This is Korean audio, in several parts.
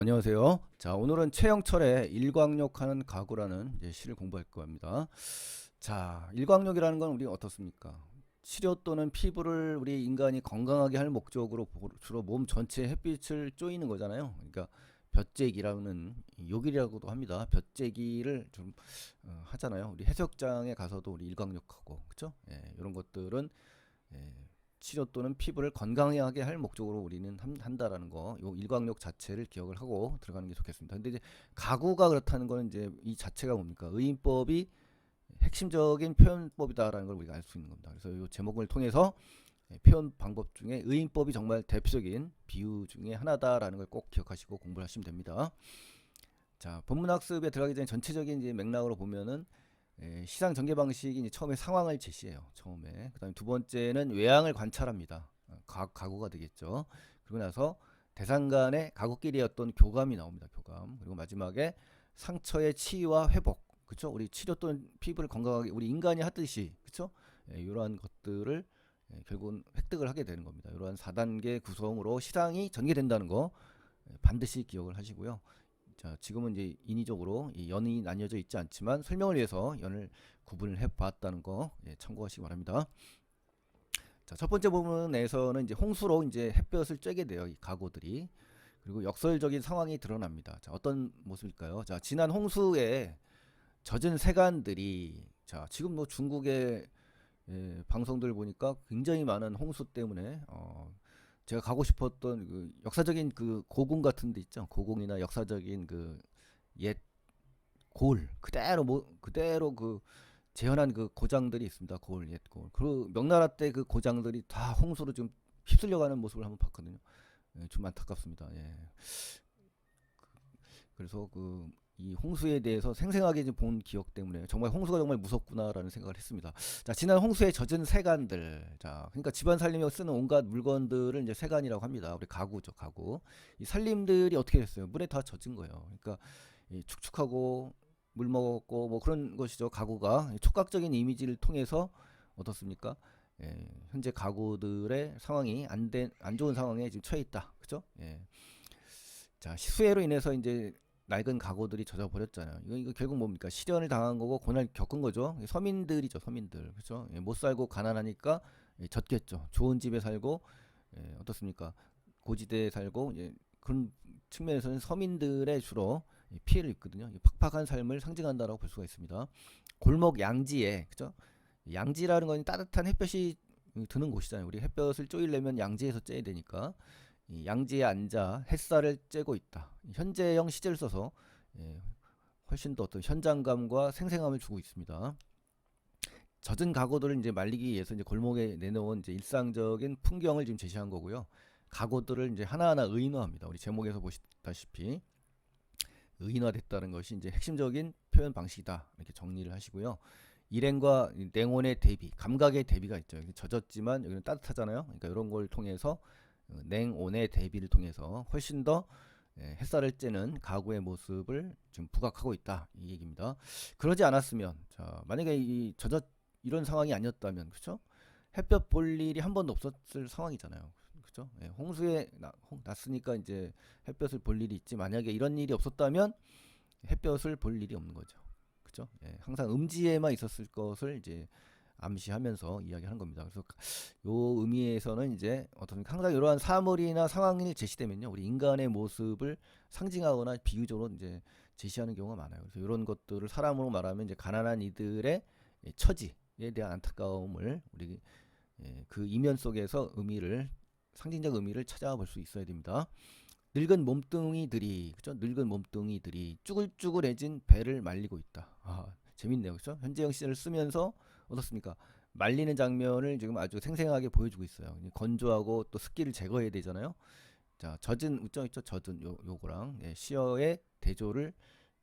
안녕하세요. 자, 오늘은 최영철의 일광욕하는 가구라는 이제 시를 공부할 겁니다. 자, 일광욕이라는 건 우리 어떻습니까? 치료 또는 피부를 우리 인간이 건강하게 할 목적으로 주로 몸 전체에 햇빛을 쬐이는 거잖아요. 그러니까 볕재기라는 욕이라고도 합니다. 볕재기를 좀 하잖아요. 우리 해수욕장에 가서도 우리 일광욕하고, 그렇죠? 예, 이런 것들은 예, 치료 또는 피부를 건강하게 할 목적으로 우리는 한다라는 거, 요 일광욕 자체를 기억을 하고 들어가는 게 좋겠습니다. 근데 이제 가구가 그렇다는 거는 이제 이 자체가 뭡니까? 의인법이 핵심적인 표현법이다라는 걸 우리가 알 수 있는 겁니다. 그래서 이 제목을 통해서 표현 방법 중에 의인법이 정말 대표적인 비유 중에 하나다라는 걸 꼭 기억하시고 공부를 하시면 됩니다. 자, 본문학습에 들어가기 전에 전체적인 이제 맥락으로 보면은 시상 전개 방식이 이제 처음에 상황을 제시해요. 처음에. 그다음에 두 번째는 외양을 관찰합니다. 가구가 되겠죠. 그리고 나서 대상 간의 가구끼리의 어떤 교감이 나옵니다. 교감. 그리고 마지막에 상처의 치유와 회복. 그렇죠? 우리 치료 또는 피부를 건강하게 우리 인간이 하듯이 그렇죠? 이러한 것들을 결국은 획득을 하게 되는 겁니다. 이러한 4단계 구성으로 시상이 전개된다는 거 반드시 기억을 하시고요. 자, 지금은 이제 인위적으로 이 연이 나뉘어져 있지 않지만 설명을 위해서 연을 구분을 해 봤다는 거 참고하시기 바랍니다. 자, 첫 번째 부분에서는 이제 홍수로 이제 햇볕을 쬐게 돼요. 이 가구들이. 그리고 역설적인 상황이 드러납니다. 자, 어떤 모습일까요? 자, 지난 홍수에 젖은 세간들이 자, 지금 뭐 중국의 방송들 보니까 굉장히 많은 홍수 때문에 제가 가고 싶었던 그 역사적인 그 고궁 같은 데 있죠. 고궁이나 역사적인 그 옛 고을 그대로 그대로 그 재현한 그 고장들이 있습니다. 고을 옛 고을. 그 명나라 때 그 고장들이 다 홍수로 좀 휩쓸려가는 모습을 한번 봤거든요. 좀 안타깝습니다. 예. 그래서 그 이 홍수에 대해서 생생하게 본 기억 때문에 정말 홍수가 정말 무섭구나라는 생각을 했습니다. 자, 지난 홍수에 젖은 세간들. 자, 그러니까 집안 살림에 쓰는 온갖 물건들을 이제 세간이라고 합니다. 우리 가구죠, 가구. 이 살림들이 어떻게 됐어요? 물에 다 젖은 거예요. 그러니까 축축하고 물 먹었고 뭐 그런 것이죠. 가구가 촉각적인 이미지를 통해서 어떻습니까? 현재 가구들의 상황이 안 좋은 상황에 지금 처해 있다. 그죠? 자, 수해로 인해서 이제 낡은 가구들이 젖어 버렸잖아요. 이거 결국 뭡니까? 실현을 당한 거고 고난을 겪은 거죠. 서민들이죠, 서민들. 그렇죠? 못 살고 가난하니까 젖겠죠. 좋은 집에 살고 어떻습니까? 고지대에 살고 그런 측면에서는 서민들의 주로 피해를 입거든요. 팍팍한 삶을 상징한다라고 볼 수가 있습니다. 골목 양지에 그죠? 양지라는 건 따뜻한 햇볕이 드는 곳이잖아요. 우리 햇볕을 쪼이려면 양지에서 쬐야 되니까 이 양지에 앉아 햇살을 쬐고 있다. 현재형 시제를 써서 예, 훨씬 더 어떤 현장감과 생생함을 주고 있습니다. 젖은 가구들을 이제 말리기 위해서 이제 골목에 내놓은 이제 일상적인 풍경을 지금 제시한 거고요. 가구들을 이제 하나하나 의인화합니다. 우리 제목에서 보시다시피 의인화됐다는 것이 이제 핵심적인 표현 방식이다. 이렇게 정리를 하시고요. 일행과 냉온의 대비, 감각의 대비가 있죠. 젖었지만 여기는 따뜻하잖아요. 그러니까 이런 걸 통해서 냉온의 대비를 통해서 훨씬 더 햇살을 쬐는 가구의 모습을 지금 부각하고 있다 이 얘기입니다. 그러지 않았으면 자 만약에 이 젖었 이런 상황이 아니었다면 그렇죠? 햇볕 볼 일이 한 번도 없었을 상황이잖아요. 그렇죠? 홍수에 났으니까 이제 햇볕을 볼 일이 있지 만약에 이런 일이 없었다면 햇볕을 볼 일이 없는 거죠. 그렇죠? 항상 음지에만 있었을 것을 이제 암시하면서 이야기하는 겁니다. 그래서 요 의미에서는 이제 어떤 항상 이러한 사물이나 상황이 제시되면요, 우리 인간의 모습을 상징하거나 비유적으로 이제 제시하는 경우가 많아요. 그래서 이런 것들을 사람으로 말하면 이제 가난한 이들의 처지에 대한 안타까움을 우리 그 이면 속에서 상징적 의미를 찾아볼 수 있어야 됩니다. 늙은 몸뚱이들이 그죠? 늙은 몸뚱이들이 쭈글쭈글해진 배를 말리고 있다. 재밌네요. 그죠? 현재형 시제를 쓰면서 어떻습니까? 말리는 장면을 지금 아주 생생하게 보여주고 있어요. 건조하고 또 습기를 제거해야 되잖아요. 자, 젖은 우정 있죠? 젖은 요거랑 시어의 대조를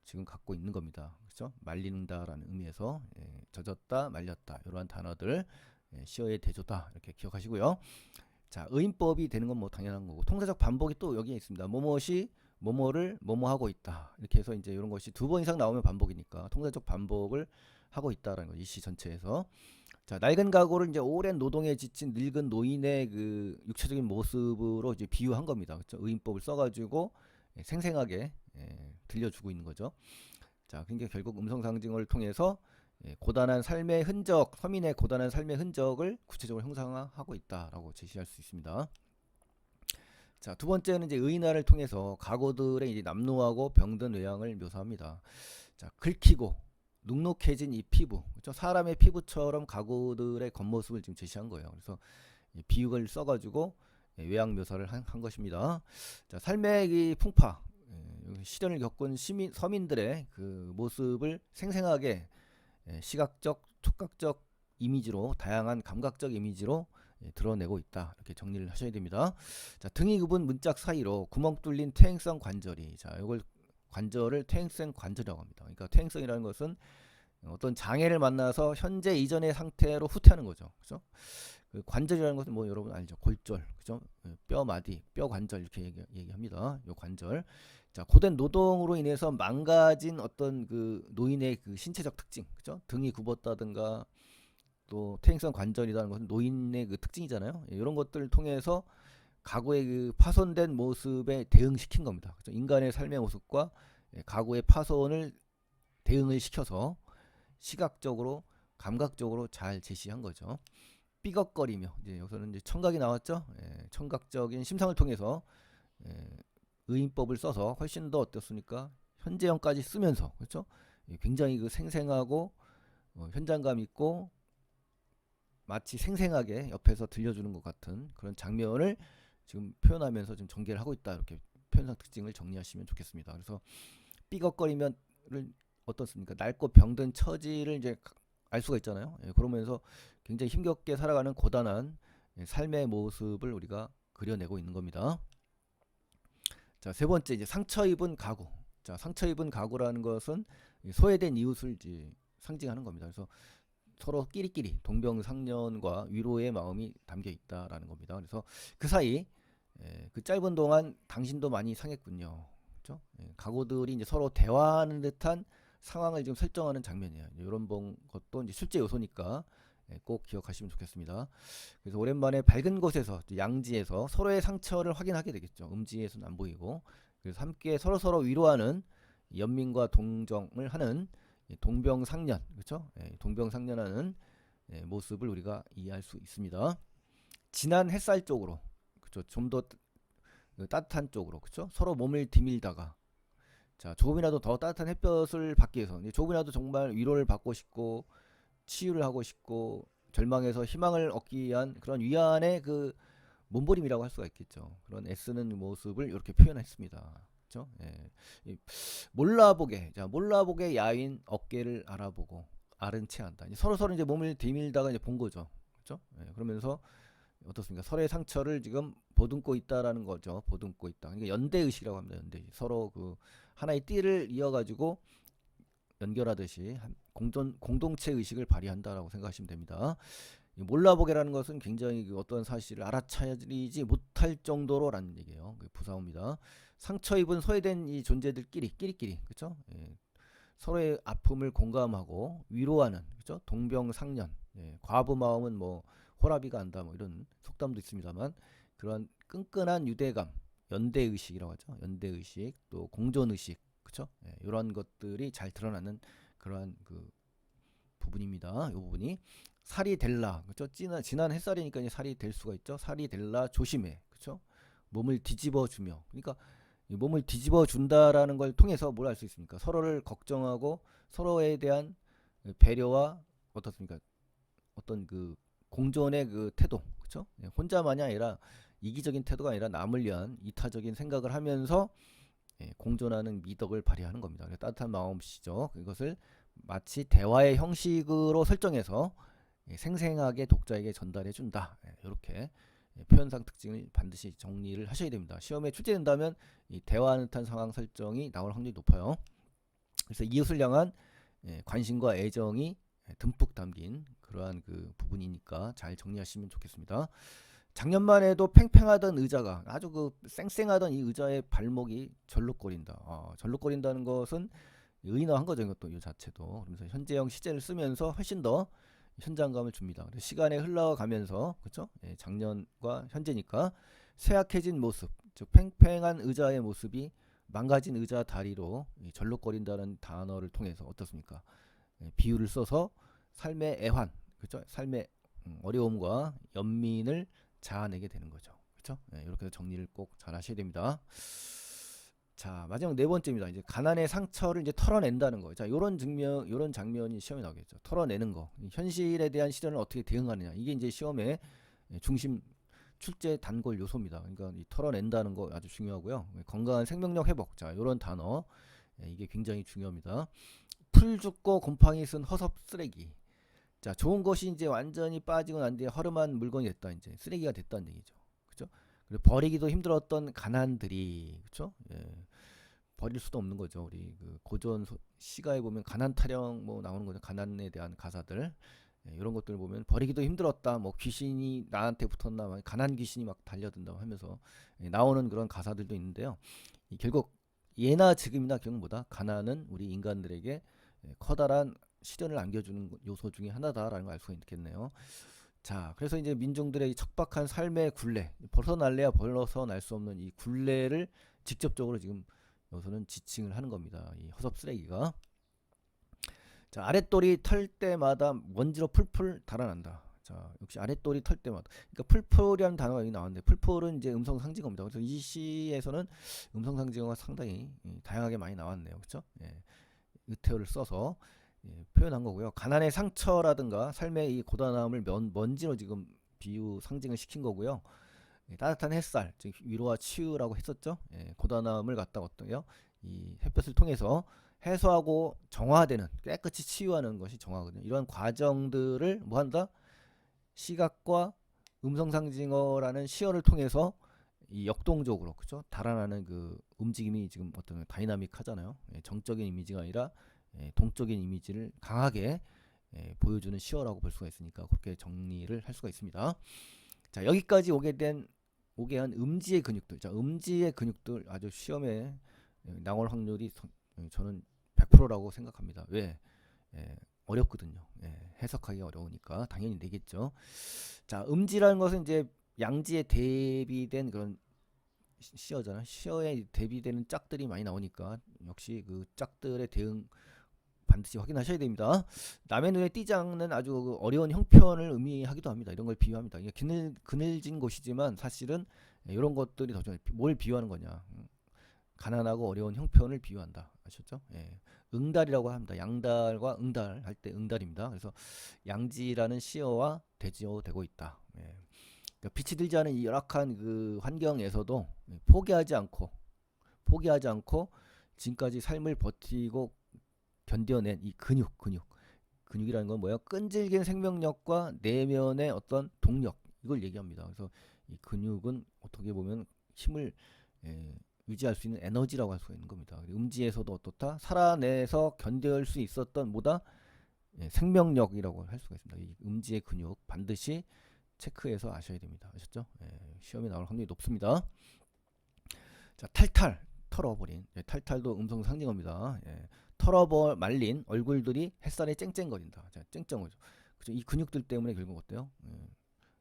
지금 갖고 있는 겁니다. 그렇죠? 말린다라는 의미에서 젖었다, 말렸다 이러한 단어들 시어의 대조다 이렇게 기억하시고요. 자, 의인법이 되는 건 뭐 당연한 거고 통사적 반복이 또 여기에 있습니다. 뭐뭇이 뭐뭐를 뭐뭐하고 있다. 이렇게 해서 이제 이런 것이 두 번 이상 나오면 반복이니까 통사적 반복을 하고 있다라는 거. 이 시 전체에서. 자, 낡은 가구를 이제 오랜 노동에 지친 늙은 노인의 그 육체적인 모습으로 이제 비유한 겁니다. 그렇죠? 의인법을 써가지고 생생하게 들려주고 있는 거죠. 자, 그러니까 결국 음성 상징어를 통해서 고단한 삶의 흔적, 서민의 고단한 삶의 흔적을 구체적으로 형상화하고 있다라고 제시할 수 있습니다. 자, 두 번째는 이제 의인화를 통해서 가구들의 이제 남루하고 병든 외양을 묘사합니다. 자, 긁히고 눅눅해진 이 피부, 그렇죠? 사람의 피부처럼 가구들의 겉모습을 지금 제시한 거예요. 그래서 비유를 써가지고 외양 묘사를 한 것입니다. 자, 삶의 이 풍파, 시련을 겪은 서민들의 그 모습을 생생하게 시각적, 촉각적 이미지로, 다양한 감각적 이미지로 드러내고 있다. 이렇게 정리를 하셔야 됩니다. 자, 등이 굽은 문짝 사이로 구멍 뚫린 퇴행성 관절이, 자, 이걸 관절을 퇴행성 관절이라고 합니다. 그러니까 퇴행성이라는 것은 어떤 장애를 만나서 현재 이전의 상태로 후퇴하는 거죠. 그죠? 그 관절이라는 것은 뭐 여러분 알죠? 골절, 그죠? 뼈 마디, 뼈 관절 이렇게 얘기합니다. 요 관절. 자, 고된 노동으로 인해서 망가진 어떤 그 노인의 그 신체적 특징, 그죠? 등이 굽었다든가 또 퇴행성 관절이라는 것은 노인의 그 특징이잖아요. 이런 것들을 통해서 가구의 그 파손된 모습에 대응시킨 겁니다. 그죠? 인간의 삶의 모습과 가구의 파손을 대응을 시켜서 시각적으로, 감각적으로 잘 제시한 거죠. 삐걱거리며, 이제 여기서는 이제 청각이 나왔죠. 청각적인 심상을 통해서 의인법을 써서 훨씬 더 어떻습니까? 현재형까지 쓰면서, 그렇죠? 굉장히 그 생생하고 현장감 있고 마치 생생하게 옆에서 들려주는 것 같은 그런 장면을 지금 표현하면서 지금 전개를 하고 있다. 이렇게 표현상 특징을 정리하시면 좋겠습니다. 그래서 삐걱거리면을 어떻습니까? 낡고 병든 처지를 이제 알 수가 있잖아요. 그러면서 굉장히 힘겹게 살아가는 고단한 삶의 모습을 우리가 그려내고 있는 겁니다. 자, 세 번째 이제 상처 입은 가구. 자, 상처 입은 가구라는 것은 소외된 이웃을 이제 상징하는 겁니다. 그래서 서로 끼리끼리 동병상련과 위로의 마음이 담겨 있다라는 겁니다. 그래서 그 사이 그 짧은 동안 당신도 많이 상했군요. 그렇죠? 가구들이 이제 서로 대화하는 듯한 상황을 지금 설정하는 장면이에요. 이런 것도 이제 실제 요소니까 꼭 기억하시면 좋겠습니다. 그래서 오랜만에 밝은 곳에서 양지에서 서로의 상처를 확인하게 되겠죠. 음지에서는 안 보이고, 그래서 함께 서로 위로하는 연민과 동정을 하는 동병상련, 그렇죠? 동병상련하는 모습을 우리가 이해할 수 있습니다. 진한 햇살 쪽으로, 그렇죠? 좀 더 따뜻한 쪽으로, 그렇죠? 서로 몸을 디밀다가, 자, 조금이라도 더 따뜻한 햇볕을 받기 위해서, 조금이라도 정말 위로를 받고 싶고 치유를 하고 싶고 절망에서 희망을 얻기 위한 그런 위안의 그 몸부림이라고 할 수가 있겠죠. 그런 애쓰는 모습을 이렇게 표현했습니다. 그렇죠? 몰라보게, 자, 몰라보게 야윈 어깨를 알아보고 아른 체한다. 서로 이제 몸을 디밀다가 이제 본 거죠. 그렇죠? 그러면서 어떻습니까? 서로의 상처를 지금 보듬고 있다라는 거죠. 보듬고 있다. 그러니까 연대 의식이라고 합니다. 연대 의식. 서로 그 하나의 띠를 이어가지고 연결하듯이 공동체 의식을 발휘한다라고 생각하시면 됩니다. 몰라보게라는 것은 굉장히 그 어떤 사실을 알아차리지 못할 정도로라는 얘기예요. 부사어입니다. 상처 입은 소외된 이 존재들끼리 끼리끼리, 그렇죠? 서로의 아픔을 공감하고 위로하는, 그렇죠? 동병상련. 과부 마음은 뭐 호라비가 안다, 뭐 이런 속담도 있습니다만 그런 끈끈한 유대감, 연대 의식이라고 하죠. 연대 의식, 또 공존 의식, 그렇죠? 이런 것들이 잘 드러나는 그러한 그 부분입니다. 이 부분이 살이 될라, 그렇죠? 진한 햇살이니까 이제 살이 될 수가 있죠. 살이 될라 조심해, 그렇죠? 몸을 뒤집어 주며, 그러니까 이 몸을 뒤집어 준다라는 걸 통해서 뭘 알 수 있습니까? 서로를 걱정하고 서로에 대한 배려와 어떻습니까? 어떤 그 공존의 그 태도, 그렇죠? 혼자만이 아니라 이기적인 태도가 아니라 남을 위한 이타적인 생각을 하면서 공존하는 미덕을 발휘하는 겁니다. 따뜻한 마음씨죠. 이것을 마치 대화의 형식으로 설정해서 생생하게 독자에게 전달해 준다. 이렇게 표현상 특징을 반드시 정리를 하셔야 됩니다. 시험에 출제된다면 이 대화하는 듯한 상황 설정이 나올 확률이 높아요. 그래서 이웃을 향한 관심과 애정이 듬뿍 담긴 그러한 그 부분이니까 잘 정리하시면 좋겠습니다. 작년만 해도 팽팽하던 의자가 아주 그 쌩쌩하던 이 의자의 발목이 절룩거린다. 절룩거린다는 것은 의인화한 거죠. 이것도 이 자체도. 그래서 현재형 시제를 쓰면서 훨씬 더 현장감을 줍니다. 시간에 흘러가면서, 그렇죠? 작년과 현재니까 쇠약해진 모습, 즉 팽팽한 의자의 모습이 망가진 의자 다리로 절룩거린다는 단어를 통해서 어떻습니까? 비유를 써서 삶의 애환, 그렇죠? 삶의 어려움과 연민을 자아내게 되는 거죠. 그렇죠? 이렇게 정리를 꼭 잘 하셔야 됩니다. 자, 마지막 네 번째입니다. 이제 가난의 상처를 이제 털어낸다는 거. 자, 요런 장면이 시험에 나오겠죠. 털어내는 거. 현실에 대한 시련을 어떻게 대응하느냐. 이게 이제 시험의 중심 출제 단골 요소입니다. 그러니까 이 털어낸다는 거 아주 중요하고요. 건강한 생명력 회복. 자, 요런 단어. 이게 굉장히 중요합니다. 풀 죽고 곰팡이 쓴 허섭 쓰레기. 자, 좋은 것이 이제 완전히 빠지고 난 뒤에 허름한 물건이 됐다. 이제 쓰레기가 됐다는 얘기죠. 그죠? 그리고 버리기도 힘들었던 가난들이, 그쵸? 버릴 수도 없는 거죠. 우리 그 고전 시가에 보면 가난 타령 뭐 나오는 거죠. 가난에 대한 가사들. 이런 것들을 보면 버리기도 힘들었다. 뭐 귀신이 나한테 붙었나, 가난 귀신이 막 달려든다 하면서 나오는 그런 가사들도 있는데요. 결국 예나 지금이나 경보다 가난은 우리 인간들에게 커다란 시련을 안겨주는 요소 중에 하나다라는 걸 알 수가 있겠네요. 자, 그래서 이제 민중들의 척박한 삶의 굴레, 벗어날래야 벗어날 수 없는 이 굴레를 직접적으로 지금 여기서는 지칭을 하는 겁니다. 이 허섭 쓰레기가. 자, 아랫돌이 털 때마다 먼지로 풀풀 달아난다. 자, 역시 아랫돌이 털 때마다. 그러니까 풀풀이라는 단어가 여기 나왔는데, 풀풀은 이제 음성 상징어입니다. 그래서 이 시에서는 음성 상징어가 상당히 다양하게 많이 나왔네요. 그렇죠? 의태어를 써서 표현한 거고요. 가난의 상처라든가 삶의 이 고단함을 먼지로 지금 비유 상징을 시킨 거고요. 따뜻한 햇살, 즉 위로와 치유라고 했었죠. 고단함을 갖다 어떠요? 이 햇볕을 통해서 해소하고 정화되는, 깨끗이 치유하는 것이 정화거든요. 이런 과정들을 뭐 한다? 시각과 음성 상징어라는 시어를 통해서 이 역동적으로, 그죠? 달아나는 그 움직임이 지금 어떤 다이나믹하잖아요. 정적인 이미지가 아니라 동적인 이미지를 강하게 보여주는 시어라고 볼 수가 있으니까 그렇게 정리를 할 수가 있습니다. 자, 여기까지 오게 한 음지의 근육들. 자, 음지의 근육들 아주 시험에 나올 확률이 저는 100%라고 생각합니다. 왜? 어렵거든요. 해석하기 어려우니까 당연히 내겠죠. 자, 음지라는 것은 이제 양지에 대비된 그런 시어잖아요. 시어에 대비되는 짝들이 많이 나오니까 역시 그 짝들의 대응 반드시 확인하셔야 됩니다. 남의 눈에 띄지 않는 아주 어려운 형편을 의미하기도 합니다. 이런 걸 비유합니다. 이게 그늘진 곳이지만 사실은 이런 것들이 더 중요해요. 뭘 비유하는 거냐? 가난하고 어려운 형편을 비유한다. 아셨죠? 응달이라고 합니다. 양달과 응달 할 때 응달입니다. 그래서 양지라는 시어와 대조되고 있다. 그러니까 빛이 들지 않은 이 열악한 그 환경에서도 포기하지 않고 지금까지 삶을 버티고 견뎌낸 이 근육이라는 건 뭐예요? 끈질긴 생명력과 내면의 어떤 동력, 이걸 얘기합니다. 그래서 이 근육은 어떻게 보면 힘을 유지할 수 있는 에너지라고 할 수가 있는 겁니다. 음지에서도 어떻다? 살아내서 견딜 수 있었던 뭐다? 생명력이라고 할 수가 있습니다. 이 음지의 근육 반드시 체크해서 아셔야 됩니다. 아셨죠? 시험에 나올 확률이 높습니다. 자, 털어버린. 탈탈도 음성 상징어입니다. 말린 얼굴들이 햇살에 쨍쨍거린다. 자, 쨍쨍거죠. 그죠? 이 근육들 때문에 결국 어때요?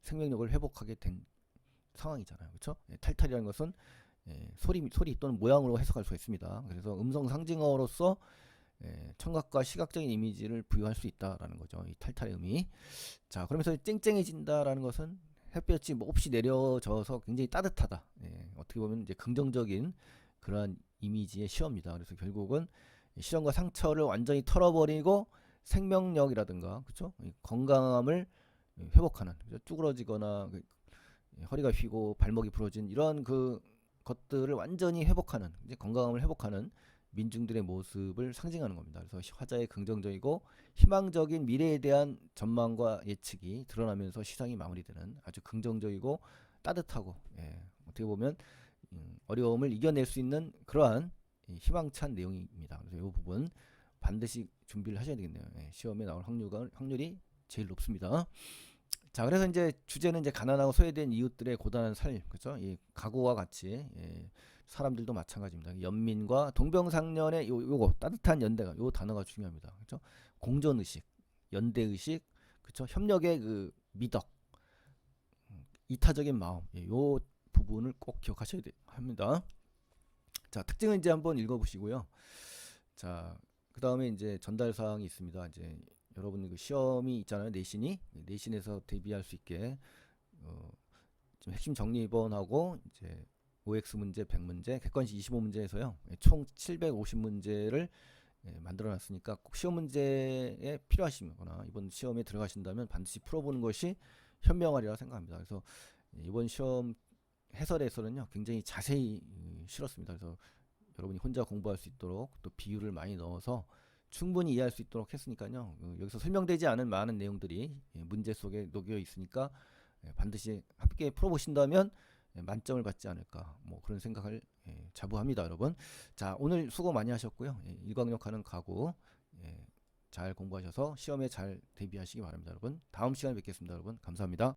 생명력을 회복하게 된 상황이잖아요. 그렇죠? 탈탈이라는 것은 소리 또는 모양으로 해석할 수 있습니다. 그래서 음성 상징어로서 청각과 시각적인 이미지를 부여할 수 있다라는 거죠. 이 탈탈의 의미. 자, 그러면서 쨍쨍해진다라는 것은 햇볕이 몹시 내려져서 굉장히 따뜻하다. 어떻게 보면 이제 긍정적인 그러한 이미지의 시어입니다. 그래서 결국은 시련과 상처를 완전히 털어버리고 생명력이라든가, 그렇죠? 건강함을 회복하는, 그렇죠? 쭈그러지거나 허리가 휘고 발목이 부러진 이런 그 것들을 완전히 회복하는, 이제 건강함을 회복하는 민중들의 모습을 상징하는 겁니다. 그래서 화자의 긍정적이고 희망적인 미래에 대한 전망과 예측이 드러나면서 시상이 마무리되는 아주 긍정적이고 따뜻하고, 어떻게 보면 어려움을 이겨낼 수 있는 그러한 희망찬 내용입니다. 그래서 이 부분 반드시 준비를 하셔야 되겠네요. 시험에 나올 확률이 제일 높습니다. 자, 그래서 이제 주제는 이제 가난하고 소외된 이웃들의 고단한 삶, 그렇죠? 이 가구와 같이 사람들도 마찬가지입니다. 연민과 동병상련의 요거 따뜻한 연대가, 요 단어가 중요합니다. 그렇죠? 공존의식, 연대의식, 그렇죠? 협력의 그 미덕, 이타적인 마음, 요 부분을 꼭 기억하셔야 합니다. 자, 특징은 이제 한번 읽어보시고요. 자, 그 다음에 이제 전달 사항이 있습니다. 이제 여러분 그 시험이 있잖아요. 내신이. 내신에서 대비할 수 있게 어, 좀 핵심 정리본하고 이제 OX 문제 100문제, 객관식 25문제에서요. 총 750문제를 만들어 놨으니까 꼭 시험 문제에 필요하시거나 이번 시험에 들어가신다면 반드시 풀어보는 것이 현명하리라 생각합니다. 그래서 이번 시험 해설에서는요 굉장히 자세히 실었습니다. 그래서 여러분이 혼자 공부할 수 있도록 또 비율을 많이 넣어서 충분히 이해할 수 있도록 했으니까요. 여기서 설명되지 않은 많은 내용들이 문제 속에 녹여 있으니까 반드시 함께 풀어보신다면 만점을 받지 않을까 뭐 그런 생각을 자부합니다, 여러분. 자, 오늘 수고 많이 하셨고요. 일광욕하는 각오 잘 공부하셔서 시험에 잘 대비하시기 바랍니다, 여러분. 다음 시간에 뵙겠습니다, 여러분. 감사합니다.